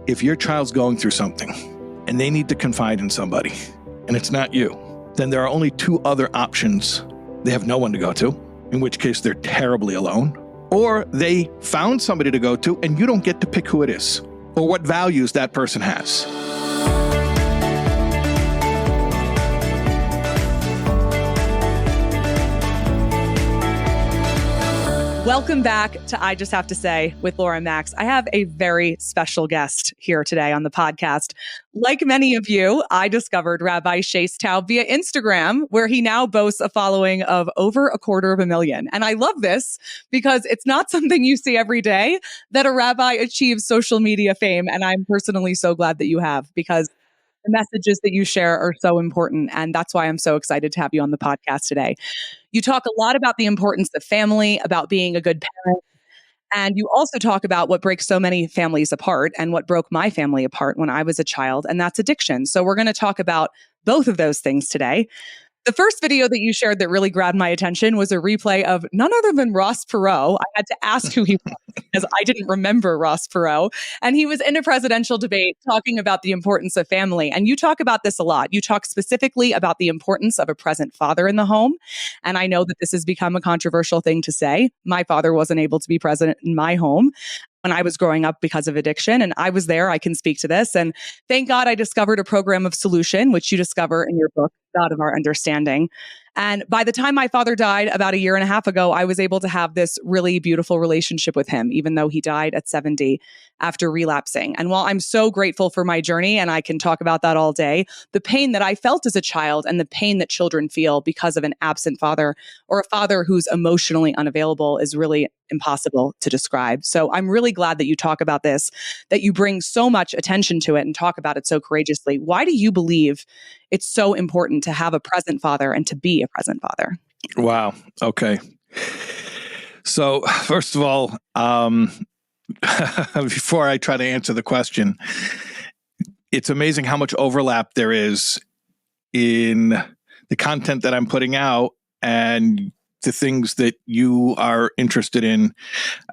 if your child's going through something and they need to confide in somebody and it's not you, then there are only two other options. They have no one to go to, in which case they're terribly alone, or they found somebody to go to and you don't get to pick who it is or what values that person has. Welcome back to I Just Have to Say with Laura and Max. I have a very special guest here today on the podcast. Like many of you, I discovered Rabbi Shais Taub via Instagram, where he now boasts a following of over 250,000. And I love this because it's not something you see every day that a rabbi achieves social media fame. And I'm personally so glad that you have, because the messages that you share are so important. And that's why I'm so excited to have you on the podcast today. You talk a lot about the importance of family, about being a good parent. And you also talk about what breaks so many families apart and what broke my family apart when I was a child, and that's addiction. So we're going to talk about both of those things today. The first video that you shared that really grabbed my attention was a replay of none other than Ross Perot. I had to ask who he was because I didn't remember Ross Perot. And he was in a presidential debate talking about the importance of family. And you talk about this a lot. You talk specifically about the importance of a present father in the home. And I know that this has become a controversial thing to say. My father wasn't able to be present in my home when I was growing up because of addiction. And I was there. I can speak to this. And thank God I discovered a program of solution, which you discover in your book, God of Our Understanding. And by the time my father died about 1.5 years ago, I was able to have this really beautiful relationship with him, even though he died at 70 after relapsing. And while I'm so grateful for my journey, and I can talk about that all day, the pain that I felt as a child and the pain that children feel because of an absent father or a father who's emotionally unavailable is really impossible to describe. So I'm really glad that you talk about this, that you bring so much attention to it and talk about it so courageously. Why do you believe it's so important to have a present father and to be a present father? Wow. Okay. So first of all, before I try to answer the question, it's amazing how much overlap there is in the content that I'm putting out and the things that you are interested in,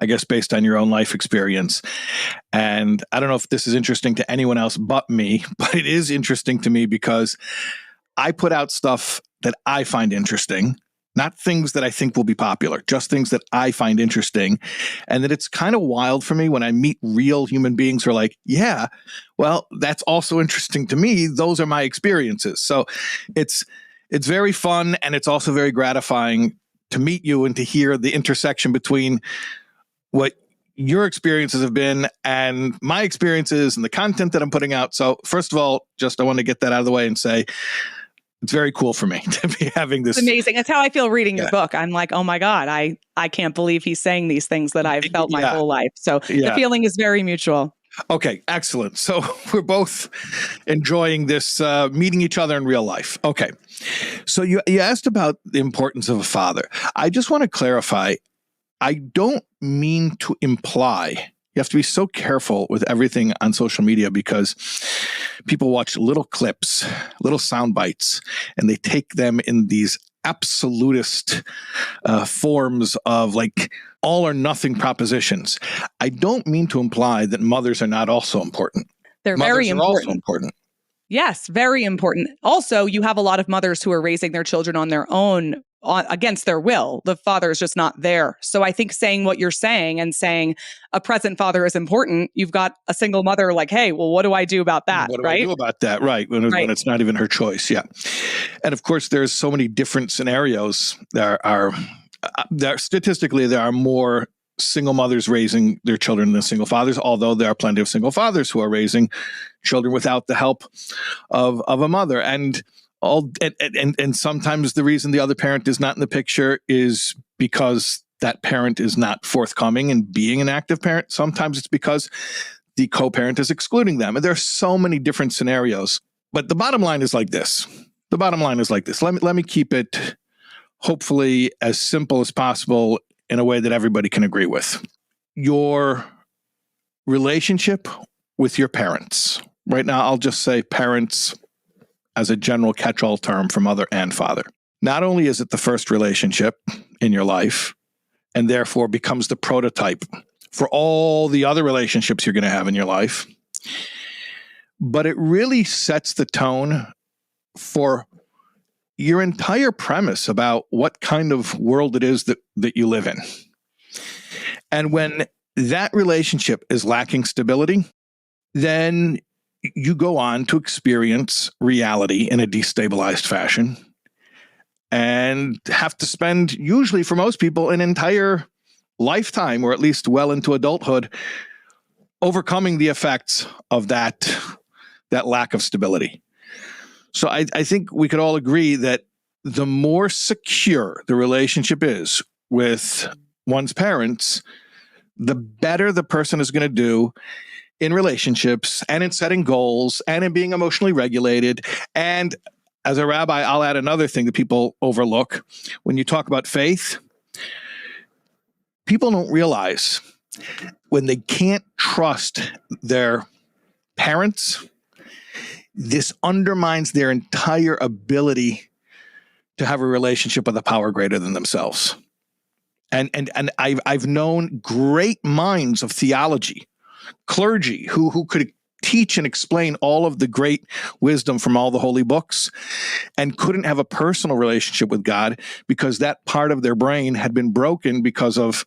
I guess, based on your own life experience. And I don't know if this is interesting to anyone else but me, but it is interesting to me because I put out stuff that I find interesting, not things that I think will be popular, just things that I find interesting. And that it's kind of wild for me when I meet real human beings who are like, yeah, well, that's also interesting to me. Those are my experiences. So it's very fun, and it's also very gratifying to meet you and to hear the intersection between what your experiences have been and my experiences and the content that I'm putting out. So first of all, I want to get that out of the way and say, it's very cool for me to be having this. It's amazing. That's how I feel reading your book. I'm like, oh my God, I can't believe he's saying these things that I've felt my whole life. So the feeling is very mutual. Okay, excellent. So we're both enjoying this, meeting each other in real life. Okay. So you asked about the importance of a father. I just want to clarify, I don't mean to imply, you have to be so careful with everything on social media because people watch little clips, little sound bites, and they take them in these absolutist forms of like all or nothing propositions. I don't mean to imply that mothers are not also important. They're mothers very important. Also important. Yes, very important. Also, you have a lot of mothers who are raising their children on their own against their will. The father is just not there. So I think saying what you're saying and saying a present father is important, you've got a single mother like, hey, well, what do I do about that? What do I do about that? Right. When it's not even her choice. Yeah. And of course, there's so many different scenarios. There are statistically, there are more single mothers raising their children than single fathers, although there are plenty of single fathers who are raising children without the help of a mother. And sometimes the reason the other parent is not in the picture is because that parent is not forthcoming in being an active parent. Sometimes it's because the co-parent is excluding them. And there are so many different scenarios. But the bottom line is like this. Let me keep it hopefully as simple as possible in a way that everybody can agree with. Your relationship with your parents. Right now, I'll just say parents as a general catch-all term for mother and father. Not only is it the first relationship in your life, and therefore becomes the prototype for all the other relationships you're going to have in your life, But it really sets the tone for your entire premise about what kind of world it is that you live in. And when that relationship is lacking stability, then you go on to experience reality in a destabilized fashion and have to spend, usually for most people, an entire lifetime, or at least well into adulthood, overcoming the effects of that lack of stability. So I think we could all agree that the more secure the relationship is with one's parents, the better the person is going to do in relationships and in setting goals and in being emotionally regulated. And as a rabbi, I'll add another thing that people overlook. When you talk about faith, people don't realize when they can't trust their parents, this undermines their entire ability to have a relationship with a power greater than themselves. And I've known great minds of theology, clergy who could teach and explain all of the great wisdom from all the holy books and couldn't have a personal relationship with God because that part of their brain had been broken because of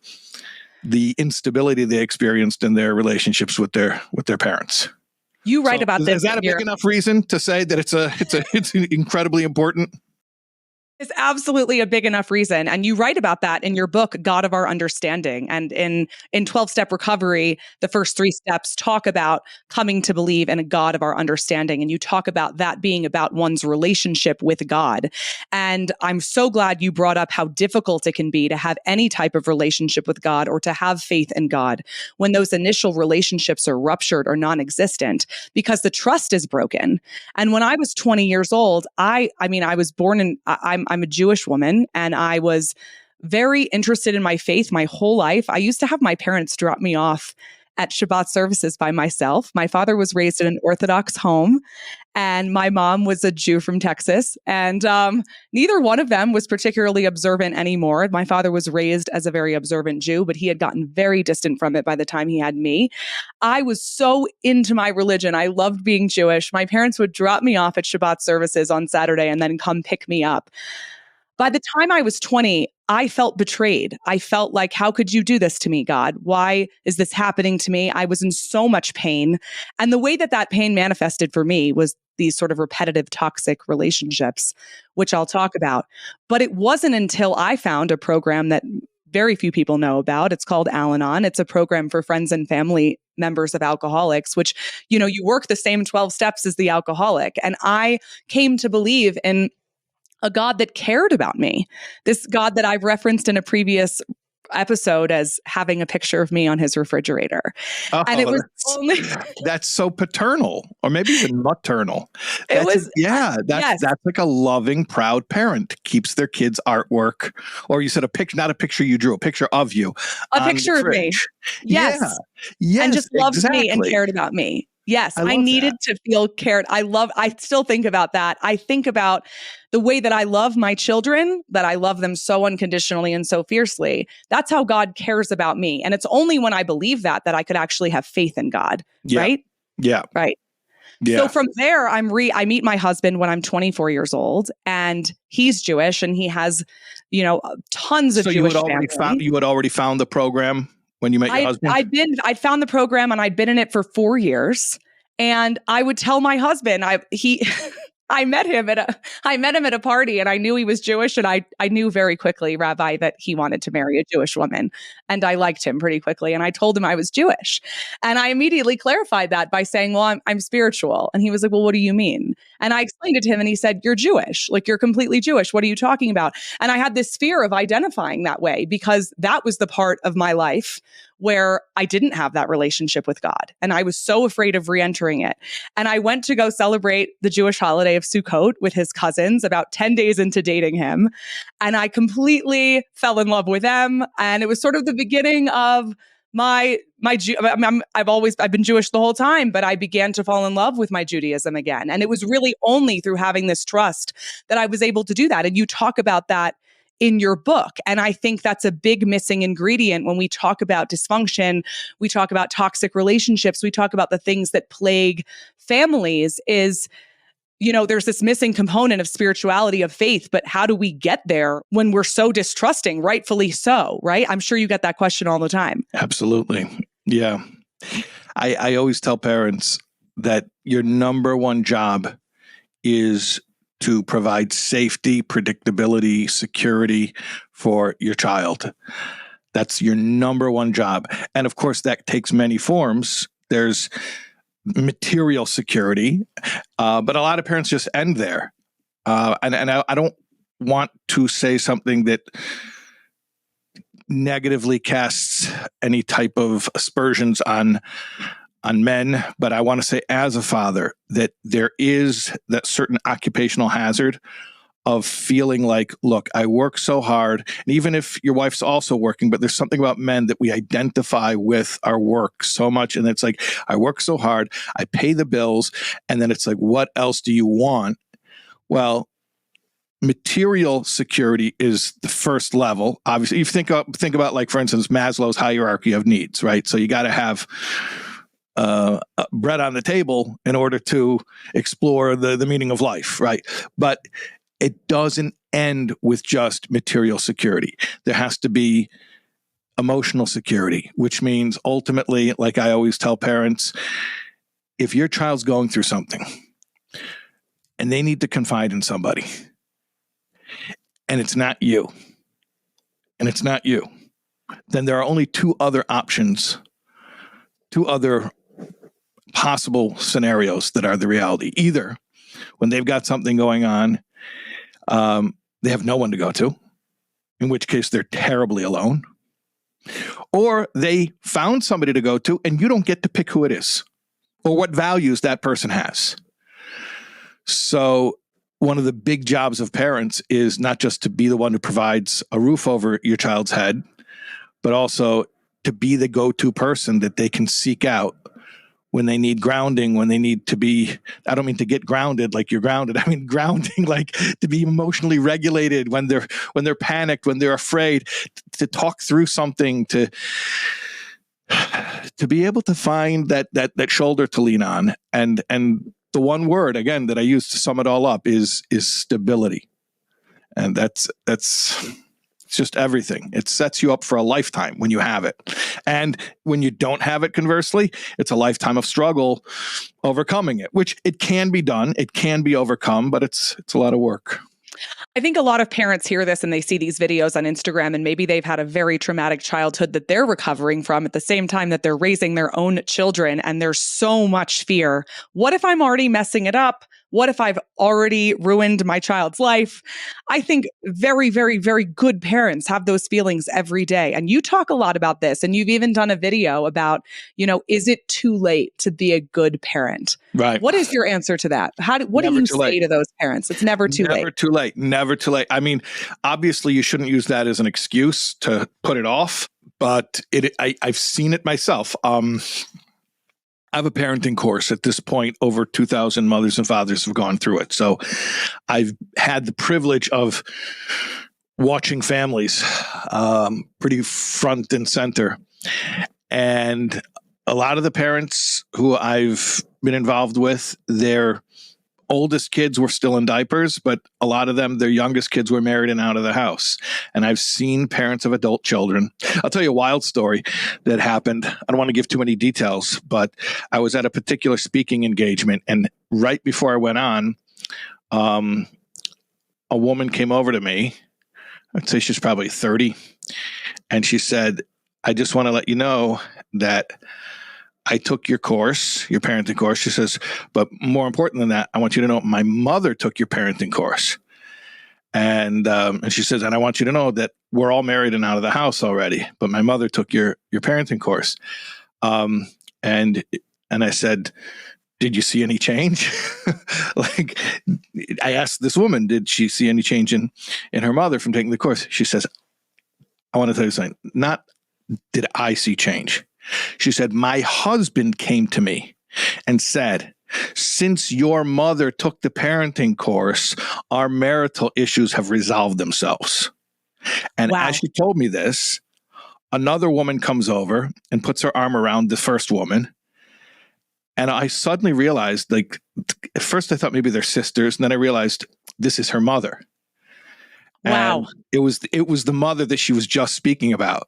the instability they experienced in their relationships with their parents. You write about this. Is that a big enough reason to say that it's incredibly important? It's absolutely a big enough reason. And you write about that in your book, God of Our Understanding. And in 12-Step Recovery, the first 3 steps talk about coming to believe in a God of our understanding. And you talk about that being about one's relationship with God. And I'm so glad you brought up how difficult it can be to have any type of relationship with God or to have faith in God when those initial relationships are ruptured or non-existent because the trust is broken. And when I was 20 years old, I was born in, I'm a Jewish woman, and I was very interested in my faith my whole life. I used to have my parents drop me off at Shabbat services by myself. My father was raised in an Orthodox home, and my mom was a Jew from Texas. And neither one of them was particularly observant anymore. My father was raised as a very observant Jew, but he had gotten very distant from it by the time he had me. I was so into my religion. I loved being Jewish. My parents would drop me off at Shabbat services on Saturday and then come pick me up. By the time I was 20, I felt betrayed. I felt like, how could you do this to me, God? Why is this happening to me? I was in so much pain. And the way that pain manifested for me was these sort of repetitive toxic relationships, which I'll talk about. But it wasn't until I found a program that very few people know about. It's called Al-Anon. It's a program for friends and family members of alcoholics, which, you work the same 12 steps as the alcoholic. And I came to believe in a God that cared about me. This God that I've referenced in a previous episode as having a picture of me on his refrigerator. And it was that's so paternal, or maybe even maternal. That's like a loving, proud parent keeps their kids' artwork, or you said a picture, not a picture you drew, a picture of you. A picture of me. Yes. Yes. And just loved exactly. me and cared about me. Yes, I needed to feel cared. I still think about that. I think about the way that I love my children, that I love them so unconditionally and so fiercely. That's how God cares about me. And it's only when I believe that I could actually have faith in God, right? Yeah. Right. Yeah. So from there, I meet my husband when I'm 24 years old, and he's Jewish, and he has, tons of Jewish family. You had already found the program when you met your husband? I'd found the program, and I'd been in it for 4 years. And I would tell my husband, I met him at a party, and I knew he was Jewish, and I knew very quickly, Rabbi, that he wanted to marry a Jewish woman, and I liked him pretty quickly. And I told him I was Jewish, and I immediately clarified that by saying, "Well, I'm spiritual." And he was like, "Well, what do you mean?" And I explained it to him, and he said, "You're Jewish. Like, you're completely Jewish. What are you talking about?" And I had this fear of identifying that way because that was the part of my life where I didn't have that relationship with God. And I was so afraid of re-entering it. And I went to go celebrate the Jewish holiday of Sukkot with his cousins about 10 days into dating him. And I completely fell in love with them. And it was sort of the beginning of I've been Jewish the whole time, but I began to fall in love with my Judaism again. And it was really only through having this trust that I was able to do that. And you talk about that in your book. And I think that's a big missing ingredient when we talk about dysfunction, we talk about toxic relationships, we talk about the things that plague families is, there's this missing component of spirituality, of faith, but how do we get there when we're so distrusting, rightfully so, right? I'm sure you get that question all the time. Absolutely. Yeah. I always tell parents that your number one job is to provide safety, predictability, security for your child. That's your number one job. And of course, that takes many forms. There's material security, but a lot of parents just end there. And I don't want to say something that negatively casts any type of aspersions on men, but I want to say as a father that there is that certain occupational hazard of feeling like, look, I work so hard. And even if your wife's also working, but there's something about men that we identify with our work so much. And it's like, I work so hard, I pay the bills. And then it's like, what else do you want? Well, material security is the first level. Obviously, you think about, like, for instance, Maslow's hierarchy of needs, right? So you got to have bread on the table in order to explore the meaning of life, right? But it doesn't end with just material security. There has to be emotional security, which means ultimately, like I always tell parents, if your child's going through something and they need to confide in somebody, and it's not you, then there are only two other options, two other possible scenarios that are the reality. Either when they've got something going on, they have no one to go to, in which case they're terribly alone, or they found somebody to go to and you don't get to pick who it is or what values that person has. So one of the big jobs of parents is not just to be the one who provides a roof over your child's head, but also to be the go-to person that they can seek out when they need grounding, when they need to be, I don't mean to get grounded like you're grounded. I mean grounding like to be emotionally regulated when they're panicked, when they're afraid, to talk through something, to be able to find that shoulder to lean on. And the one word, again, that I use to sum it all up is stability. And that's it's just everything. It sets you up for a lifetime when you have it. And when you don't have it, conversely, it's a lifetime of struggle overcoming it, which it can be done. It can be overcome, but it's a lot of work. I think a lot of parents hear this and they see these videos on Instagram, and maybe they've had a very traumatic childhood that they're recovering from at the same time that they're raising their own children. And there's so much fear. What if I'm already messing it up? What if I've already ruined my child's life? I think very, very, very good parents have those feelings every day. And you talk a lot about this, and you've even done a video about, is it too late to be a good parent? Right. What is your answer to that? What do you say to those parents? It's never too late. Never too late. Never too late. I mean, obviously you shouldn't use that as an excuse to put it off, but I've seen it myself. I have a parenting course at this point. Over 2,000 mothers and fathers have gone through it. So I've had the privilege of watching families pretty front and center. And a lot of the parents who I've been involved with, their oldest kids were still in diapers, but a lot of them, their youngest kids were married and out of the house. And I've seen parents of adult children. I'll tell you a wild story that happened. I don't want to give too many details, but I was at a particular speaking engagement, and right before I went on, a woman came over to me. I'd say she's probably 30. And she said, I just want to let you know that I took your course, your parenting course. She says, but more important than that, I want you to know my mother took your parenting course. And she says, and I want you to know that we're all married and out of the house already, but my mother took your parenting course. And I said, did you see any change? Like, I asked this woman, did she see any change in her mother from taking the course? She says, I want to tell you something. Not did I see change. She said, my husband came to me and said, since your mother took the parenting course, our marital issues have resolved themselves. And Wow. as she told me this, another woman comes over and puts her arm around the first woman. And I suddenly realized, like, at first I thought maybe they're sisters. And then I realized this is her mother. Wow. And it was the mother that she was just speaking about.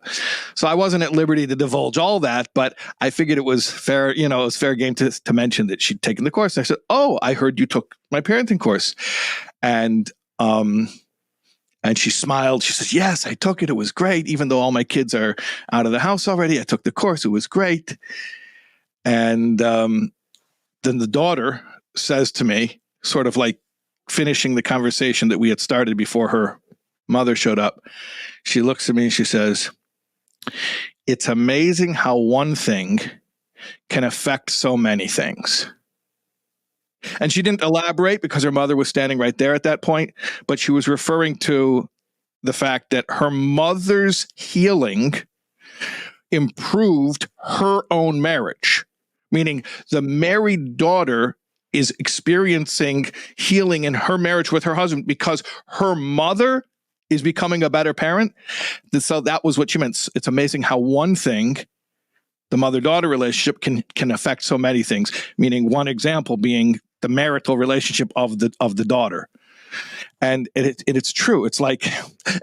So I wasn't at liberty to divulge all that, but I figured it was fair, it was fair game to mention that she'd taken the course. And I said, "Oh, I heard you took my parenting course." And she smiled. She says, "Yes, I took it. It was great. Even though all my kids are out of the house already, I took the course. It was great." And then the daughter says to me, sort of like finishing the conversation that we had started before her mother showed up, she looks at me and she says, "It's amazing how one thing can affect so many things." And she didn't elaborate because her mother was standing right there at that point, but she was referring to the fact that her mother's healing improved her own marriage, meaning the married daughter is experiencing healing in her marriage with her husband because her mother is becoming a better parent. So that was what she meant. It's amazing how one thing, the mother-daughter relationship, can affect so many things, meaning one example being the marital relationship of the daughter. And it's true. It's like,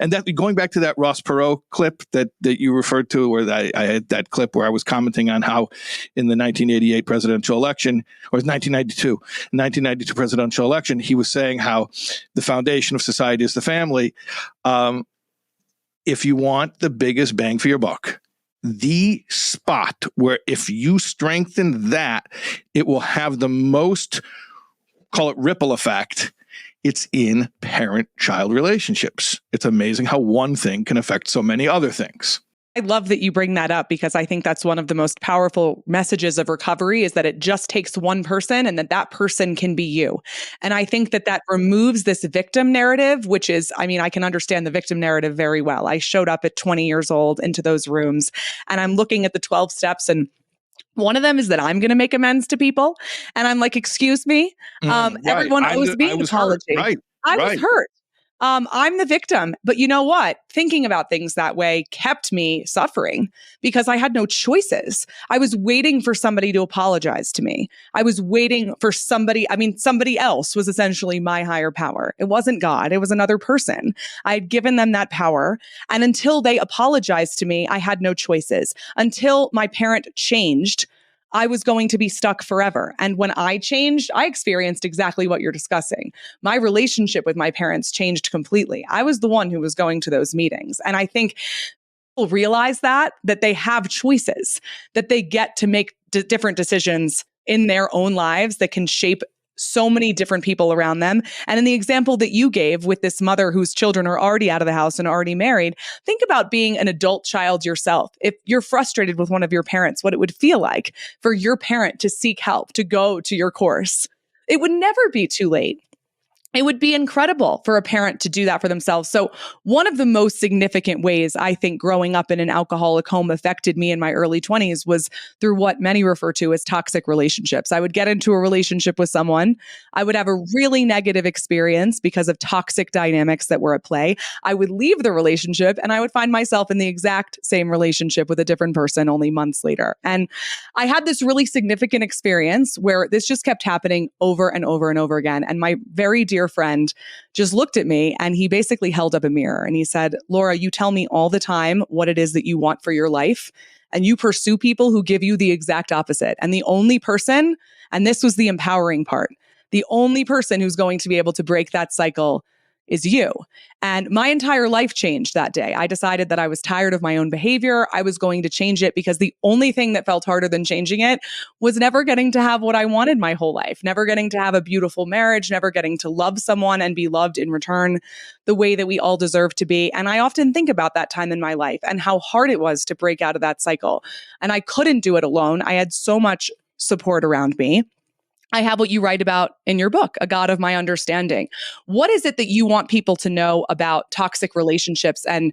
and that going back to that Ross Perot clip that you referred to, where I had that clip where I was commenting on how in the 1988 presidential election, or 1992 presidential election, he was saying how the foundation of society is the family. If you want the biggest bang for your buck, the spot where if you strengthen that, it will have the most, call it ripple effect, it's in parent-child relationships. It's amazing how one thing can affect so many other things. I love that you bring that up because I think that's one of the most powerful messages of recovery is that it just takes one person and that person can be you. And I think that removes this victim narrative, which is, I can understand the victim narrative very well. I showed up at 20 years old into those rooms and I'm looking at the 12 steps, and one of them is that I'm going to make amends to people. And I'm like, excuse me, Right. everyone owes me an apology. Right. I was hurt. I'm the victim. But you know what? Thinking about things that way kept me suffering because I had no choices. I was waiting for somebody to apologize to me. I was waiting for somebody else was essentially my higher power. It wasn't God. It was another person. I had given them that power. And until they apologized to me, I had no choices. Until my parent changed, I was going to be stuck forever. And when I changed, I experienced exactly what you're discussing. My relationship with my parents changed completely. I was the one who was going to those meetings. And I think people realize that they have choices, that they get to make different decisions in their own lives that can shape so many different people around them. And in the example that you gave with this mother whose children are already out of the house and already married, think about being an adult child yourself. If you're frustrated with one of your parents, what it would feel like for your parent to seek help, to go to your course. It would never be too late. It would be incredible for a parent to do that for themselves. So one of the most significant ways I think growing up in an alcoholic home affected me in my early 20s was through what many refer to as toxic relationships. I would get into a relationship with someone. I would have a really negative experience because of toxic dynamics that were at play. I would leave the relationship and I would find myself in the exact same relationship with a different person only months later. And I had this really significant experience where this just kept happening over and over and over again. And my very dear friend just looked at me and he basically held up a mirror and he said, "Laura, you tell me all the time what it is that you want for your life, and you pursue people who give you the exact opposite. And the only person," and this was the empowering part, "the only person who's going to be able to break that cycle is you." And my entire life changed that day. I decided that I was tired of my own behavior. I was going to change it because the only thing that felt harder than changing it was never getting to have what I wanted my whole life, never getting to have a beautiful marriage, never getting to love someone and be loved in return the way that we all deserve to be. And I often think about that time in my life and how hard it was to break out of that cycle. And I couldn't do it alone. I had so much support around me. I have what you write about in your book, A God of My Understanding. What is it that you want people to know about toxic relationships and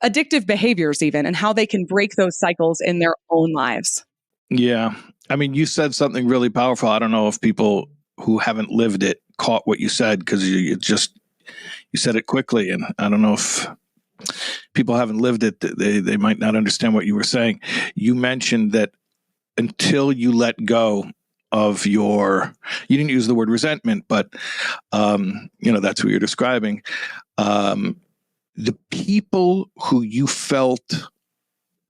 addictive behaviors even, and how they can break those cycles in their own lives? Yeah. You said something really powerful. I don't know if people who haven't lived it caught what you said because you said it quickly. And I don't know if people haven't lived it, they might not understand what you were saying. You mentioned that until you let go of you didn't use the word resentment, but that's what you're describing. The people who you felt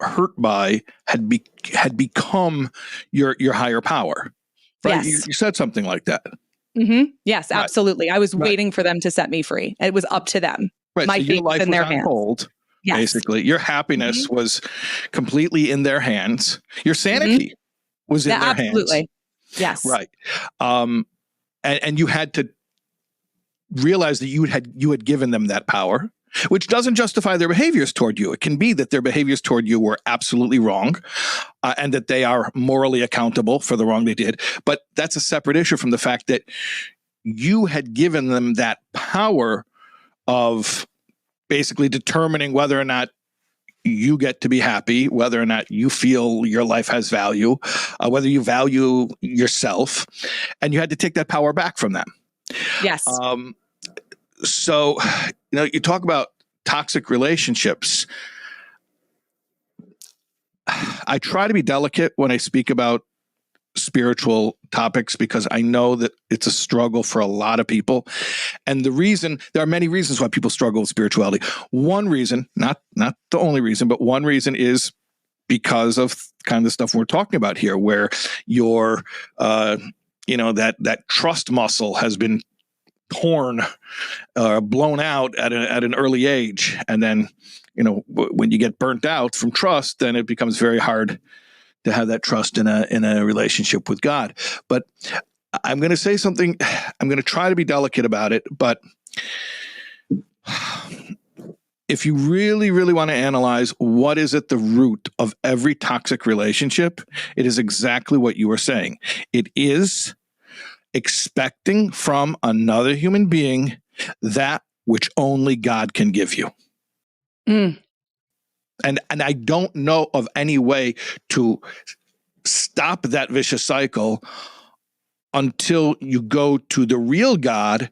hurt by had become your higher power, right? Yes. You said something like that. Mm-hmm. Yes, Right. absolutely. I was Right. waiting for them to set me free. It was up to them. Right. My So your fate life was in was their on hands. hold. Yes. Basically, your happiness was completely in their hands. Your sanity was in their absolutely. hands. Yes. Right. And you had to realize that you had given them that power, which doesn't justify their behaviors toward you. It can be that their behaviors toward you were absolutely wrong, and that they are morally accountable for the wrong they did. But that's a separate issue from the fact that you had given them that power of basically determining whether or not you get to be happy, whether or not you feel your life has value, whether you value yourself, and you had to take that power back from them. Yes. So, you talk about toxic relationships. I try to be delicate when I speak about spiritual topics because I know that it's a struggle for a lot of people. And there are many reasons why people struggle with spirituality. One reason, not the only reason, but one reason is because of kind of the stuff we're talking about here, where your, that trust muscle has been torn, blown out at an early age. And then, when you get burnt out from trust, then it becomes very hard to have that trust in a relationship with God. But I'm going to say something, I'm going to try to be delicate about it, but if you really, really want to analyze what is at the root of every toxic relationship, it is exactly what you were saying. It is expecting from another human being that which only God can give you. And I don't know of any way to stop that vicious cycle until you go to the real God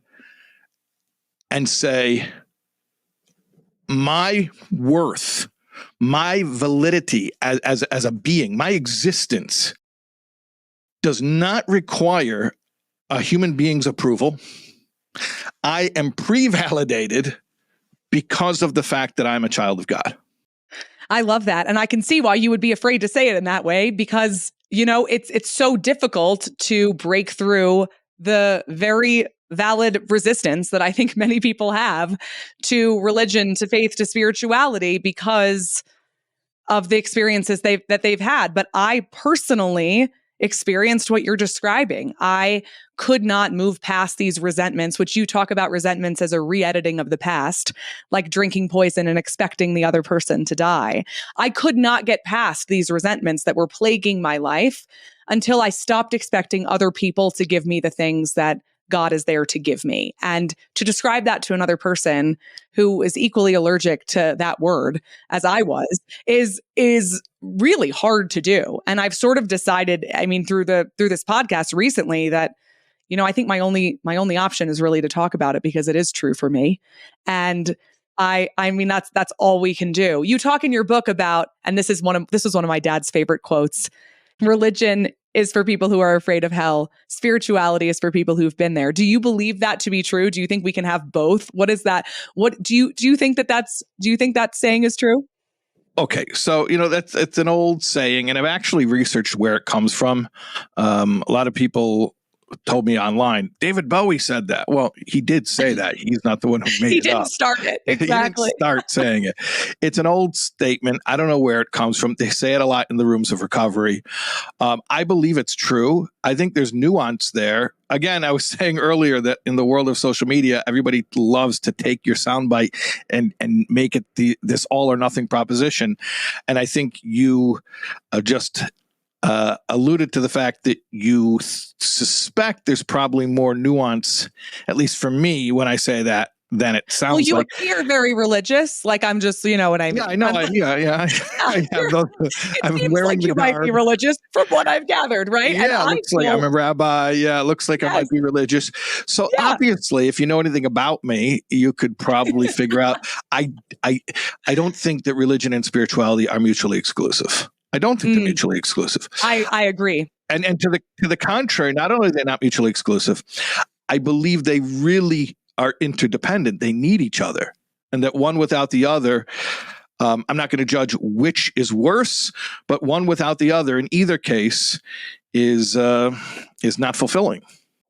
and say, my worth, my validity as a being, my existence does not require a human being's approval. I am pre-validated because of the fact that I'm a child of God. I love that. And I can see why you would be afraid to say it in that way, because, it's so difficult to break through the very valid resistance that I think many people have to religion, to faith, to spirituality because of the experiences that they've had. But I personally experienced what you're describing. I could not move past these resentments, which you talk about resentments as a re-editing of the past, like drinking poison and expecting the other person to die. I could not get past these resentments that were plaguing my life until I stopped expecting other people to give me the things that God is there to give me. And to describe that to another person who is equally allergic to that word as I was is really hard to do. And I've sort of decided, through this podcast recently, that I think my only option is really to talk about it because it is true for me. And that's all we can do. You talk in your book about, and this was one of my dad's favorite quotes: religion is for people who are afraid of hell. Spirituality is for people who've been there. Do you believe that to be true? Do you think we can have both? What is that? What do you think that saying is true? Okay, so it's an old saying, and I've actually researched where it comes from. A lot of people told me online, David Bowie said that. Well, he did say that. He's not the one who made it up. He didn't start it. Exactly. He didn't start saying it. It's an old statement. I don't know where it comes from. They say it a lot in the rooms of recovery. I believe it's true. I think there's nuance there. Again, I was saying earlier that in the world of social media, everybody loves to take your soundbite and make it this all or nothing proposition. And I think you just alluded to the fact that you suspect there's probably more nuance, at least for me, when I say that, then it sounds you like. appear very religious. Like I'm just, you know what I mean? Yeah, I know. I have those. It I'm seems wearing like the you might be garb. religious from what I've gathered, right? And Yeah, it I looks like I'm feel, a rabbi. Yeah, it looks like I might yes, be religious. So yeah. obviously, if you know anything about me, you could probably figure out. I I I don't think that religion and spirituality are mutually exclusive. I don't think they're mutually exclusive. I agree. And to the contrary, not only are they not mutually exclusive, I believe they really are interdependent. They need each other, and that one without the other. I'm not going to judge which is worse, but one without the other in either case is not fulfilling.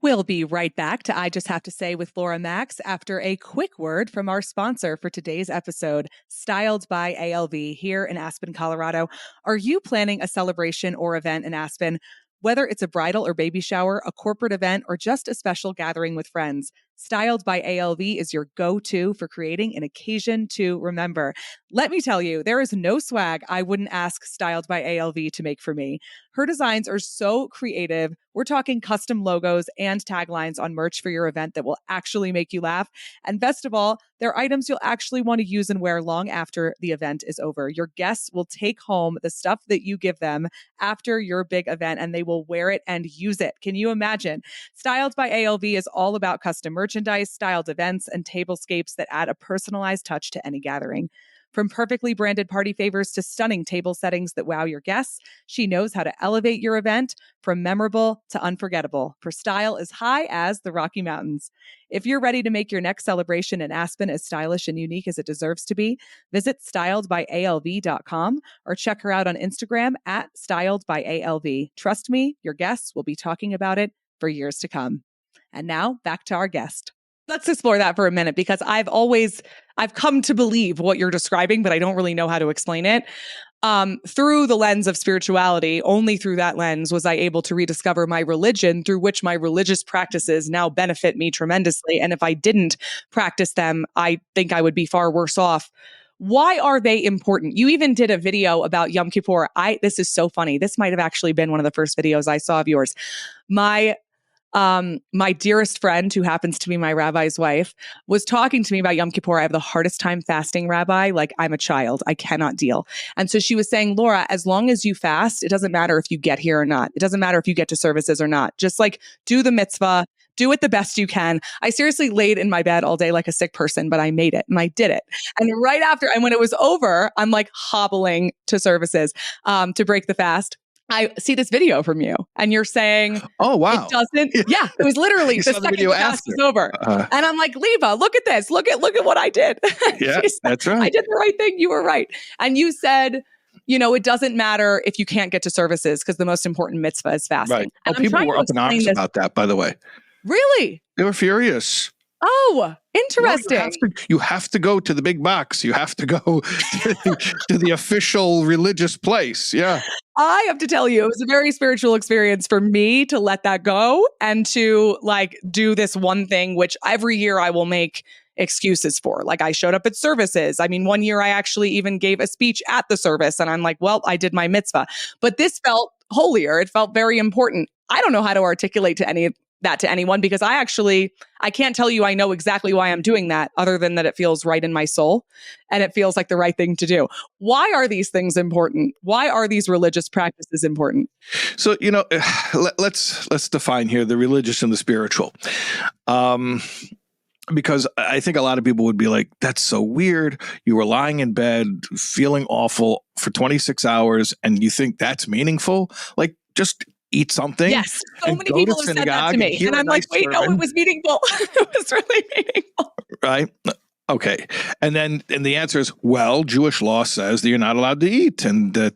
We'll be right back to I Just Have to Say with Laura Max after a quick word from our sponsor for today's episode, Styled by ALV here in Aspen, Colorado. Are you planning a celebration or event in Aspen? Whether it's a bridal or baby shower, a corporate event, or just a special gathering with friends, Styled by ALV is your go-to for creating an occasion to remember. Let me tell you, there is no swag I wouldn't ask Styled by ALV to make for me. Her designs are so creative. We're talking custom logos and taglines on merch for your event that will actually make you laugh. And best of all, they're items you'll actually want to use and wear long after the event is over. Your guests will take home the stuff that you give them after your big event and they will wear it and use it. Can you imagine? Styled by ALV is all about custom merchandise, styled events, and tablescapes that add a personalized touch to any gathering. From perfectly branded party favors to stunning table settings that wow your guests, she knows how to elevate your event from memorable to unforgettable for style as high as the Rocky Mountains. If you're ready to make your next celebration in Aspen as stylish and unique as it deserves to be, visit styledbyalv.com or check her out on Instagram at styledbyalv. Trust me, your guests will be talking about it for years to come. And now back to our guest. Let's explore that for a minute because I've come to believe what you're describing, but I don't really know how to explain it. Through the lens of spirituality, only through that lens was I able to rediscover my religion, through which my religious practices now benefit me tremendously. And if I didn't practice them, I think I would be far worse off. Why are they important? You even did a video about Yom Kippur. This is so funny. This might have actually been one of the first videos I saw of yours. My dearest friend, who happens to be my rabbi's wife, was talking to me about Yom Kippur. I have the hardest time fasting, Rabbi. Like, I'm a child. I cannot deal. And so she was saying, Laura, as long as you fast, it doesn't matter if you get here or not. It doesn't matter if you get to services or not. Just like do the mitzvah, do it the best you can. I seriously laid in my bed all day like a sick person, but I made it and I did it. And right after, and when it was over, I'm like hobbling to services to break the fast. I see this video from you and you're saying, oh, wow. It doesn't. Yeah, it was literally the second the fast was over. And I'm like, Leva, look at this. Look at what I did. Yeah, that's right. I did the right thing. You were right. And you said, it doesn't matter if you can't get to services because the most important mitzvah is fasting. Right. And people were up in arms about that, by the way. Really? They were furious. Oh, interesting. No, you have to go to the big box. You have to go to the official religious place. Yeah. I have to tell you, it was a very spiritual experience for me to let that go and to do this one thing, which every year I will make excuses for. Like I showed up at services. I mean, one year I actually even gave a speech at the service and I'm like, well, I did my mitzvah, but this felt holier. It felt very important. I don't know how to articulate to anyone because I can't tell you I know exactly why I'm doing that other than that it feels right in my soul and it feels like the right thing to do. Why are these things important? Why are these religious practices important? So, let's define here the religious and the spiritual. Because I think a lot of people would be like, that's so weird. You were lying in bed, feeling awful for 26 hours, and you think that's meaningful? Like, just eat something. Yes. So many people have said that to me. And I'm like, wait, no, it was meaningful. It was really meaningful. Right? Okay. And the answer is, well, Jewish law says that you're not allowed to eat. And that,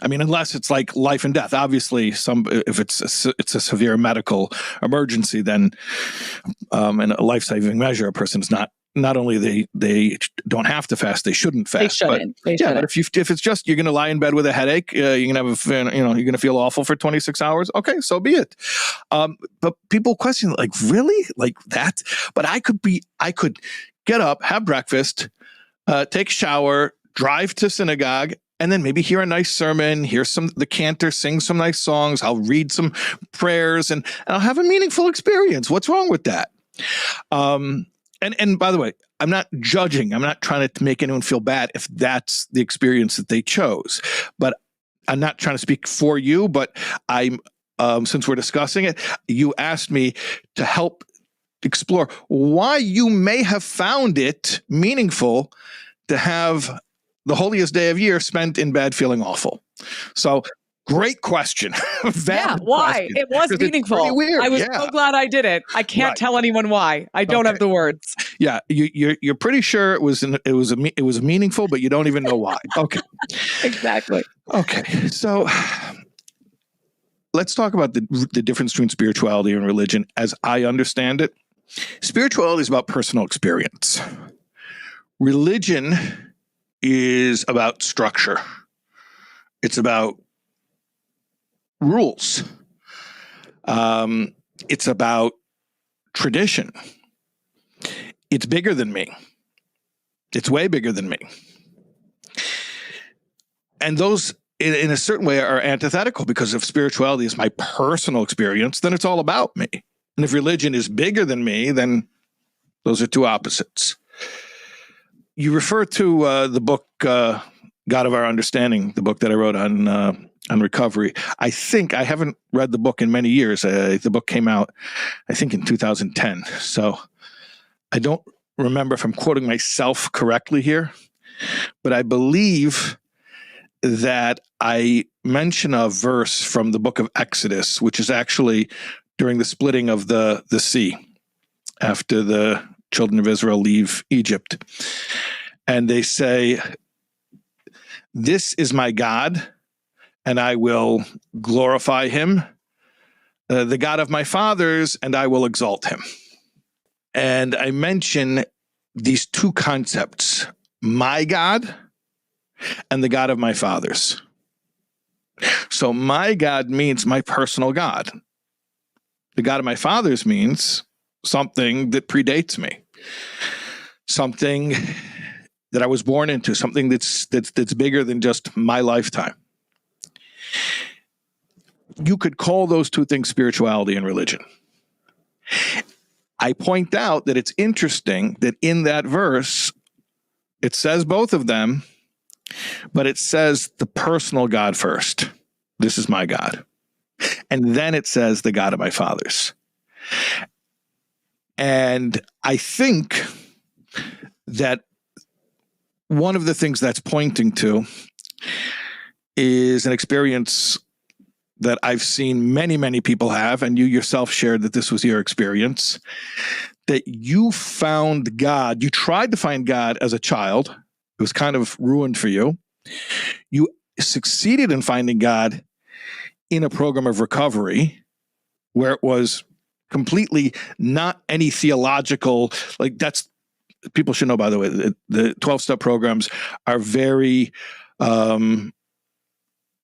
unless it's like life and death, obviously if it's a severe medical emergency, then in a life-saving measure, a person's not only they don't have to fast, they shouldn't fast. They shouldn't. But if it's just you're going to lie in bed with a headache, you're going to you're going to feel awful for 26 hours. Okay, so be it. But people question like, really, like that? But I could get up, have breakfast, take a shower, drive to synagogue, and then maybe hear a nice sermon, hear the cantor sing some nice songs. I'll read some prayers, and I'll have a meaningful experience. What's wrong with that? And by the way, I'm not judging. I'm not trying to make anyone feel bad if that's the experience that they chose. But I'm not trying to speak for you, but I'm since we're discussing it, you asked me to help explore why you may have found it meaningful to have the holiest day of year spent in bed feeling awful. So great question. Yeah, why? Question. It was meaningful. Pretty weird. I was so glad I did it. I can't tell anyone why. I don't have the words. Yeah, you're pretty sure it was meaningful, but you don't even know why. Okay. Exactly. Okay. So let's talk about the difference between spirituality and religion as I understand it. Spirituality is about personal experience. Religion is about structure. It's about rules. It's about tradition. It's bigger than me. It's way bigger than me. And those, in a certain way, are antithetical, because if spirituality is my personal experience, then it's all about me. And if religion is bigger than me, then those are two opposites. You refer to the book God of Our Understanding, the book that I wrote on recovery. I think I haven't read the book in many years. The book came out, I think, in 2010. So I don't remember if I'm quoting myself correctly here, but I believe that I mention a verse from the book of Exodus, which is actually during the splitting of the sea after the children of Israel leave Egypt. And they say, "This is my God, and I will glorify him, the God of my fathers, and I will exalt him." And I mention these two concepts, my God and the God of my fathers. So my God means my personal God. The God of my fathers means something that predates me, something that I was born into, something that's bigger than just my lifetime. You could call those two things spirituality and religion. I point out that it's interesting that in that verse, it says both of them, but it says the personal God first. This is my God. And then it says the God of my fathers. And I think that one of the things that's pointing to is an experience that I've seen many, many people have, and you yourself shared that this was your experience, that you found God, you tried to find God as a child. It was kind of ruined for you. You succeeded in finding God in a program of recovery where it was completely not any theological, like that's, people should know, by the way, the 12-step programs are very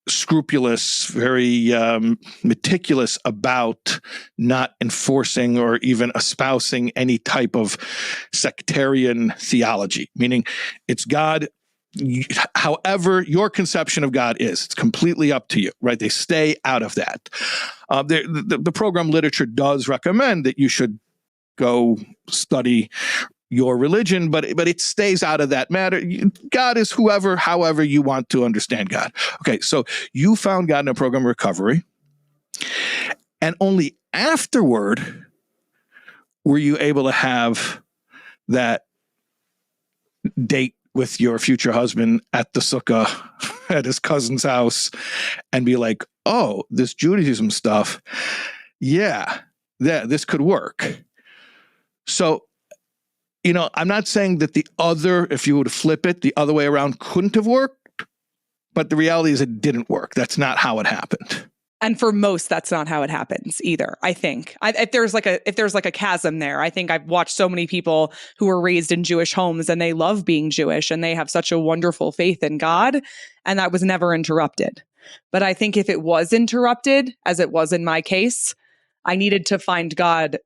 scrupulous, very meticulous about not enforcing or even espousing any type of sectarian theology, meaning it's God, however your conception of God is. It's completely up to you, right? They stay out of that. The program literature does recommend that you should go study your religion, but it stays out of that matter. God is however you want to understand God. Okay, so you found God in a program of recovery, and only afterward were you able to have that date with your future husband at the sukkah at his cousin's house and be like, oh, this Judaism stuff, yeah, this could work. So, I'm not saying that the other, if you were to flip it, the other way around couldn't have worked, but the reality is it didn't work. That's not how it happened. And for most, that's not how it happens either. I think if there's like a chasm there, I think I've watched so many people who were raised in Jewish homes and they love being Jewish and they have such a wonderful faith in God, and that was never interrupted. But I think if it was interrupted, as it was in my case, I needed to find God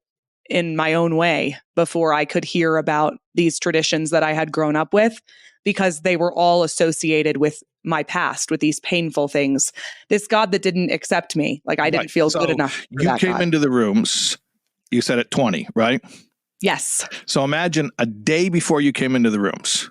in my own way before I could hear about these traditions that I had grown up with, because they were all associated with my past, with these painful things. This God that didn't accept me, like I didn't feel good enough for you that came God. into the rooms, you said at 20, right? Yes. So imagine a day before you came into the rooms,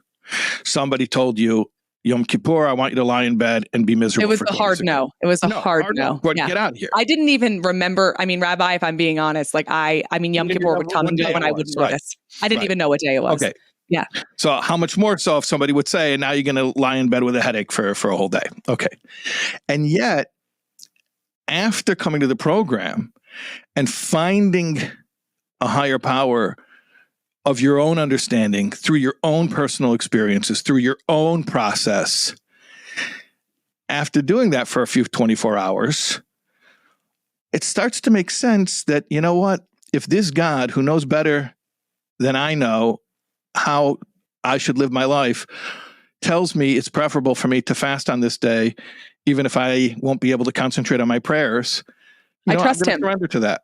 somebody told you, Yom Kippur, I want you to lie in bed and be miserable. It was for a hard 26 no. It was a hard no. But Yeah. get out of here. I didn't even remember. I mean, Rabbi, if I'm being honest, like Yom Kippur would come and go and I wouldn't notice. I didn't even know what day it was. Okay. Yeah. So how much more so if somebody would say, and now you're going to lie in bed with a headache for a whole day. Okay. And yet, after coming to the program and finding a higher power of your own understanding through your own personal experiences, through your own process, after doing that for a few 24 hours, it starts to make sense that, you know what, if this God who knows better than I know how I should live my life tells me it's preferable for me to fast on this day, even if I won't be able to concentrate on my prayers, I trust him. Surrender to that.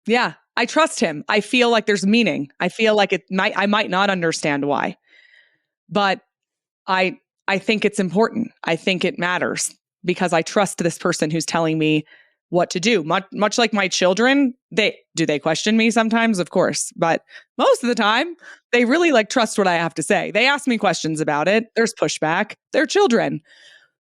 Yeah, I trust him. I feel like there's meaning. I feel like I might not understand why, but I think it's important. I think it matters because I trust this person who's telling me what to do. Much like my children, they question me sometimes, of course, but most of the time they really trust what I have to say. They ask me questions about it. There's pushback. They're children.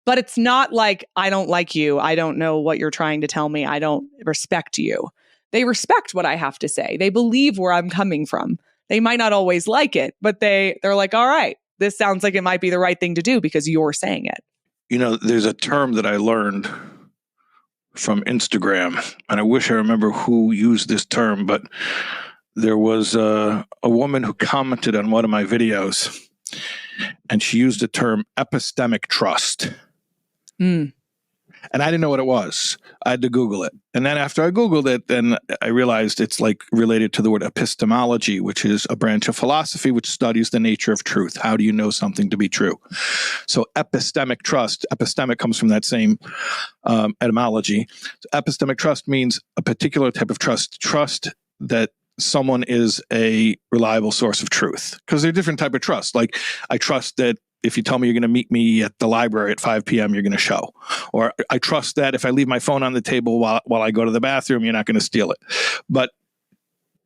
But it's not like, I don't like you. I don't know what you're trying to tell me. I don't respect you. They respect what I have to say. They believe where I'm coming from. They might not always like it, but they're like, all right, this sounds like it might be the right thing to do because you're saying it. You know, there's a term that I learned from Instagram, and I wish I remember who used this term, but there was a woman who commented on one of my videos, and she used the term epistemic trust. And I didn't know what it was. I had to Google it. And then after I Googled it, then I realized it's related to the word epistemology, which is a branch of philosophy which studies the nature of truth. How do you know something to be true? So epistemic trust, epistemic comes from that same etymology. So epistemic trust means a particular type of trust that someone is a reliable source of truth. Because they're different type of trust. Like I trust that if you tell me you're going to meet me at the library at 5 p.m., you're going to show. Or I trust that if I leave my phone on the table while I go to the bathroom, you're not going to steal it. But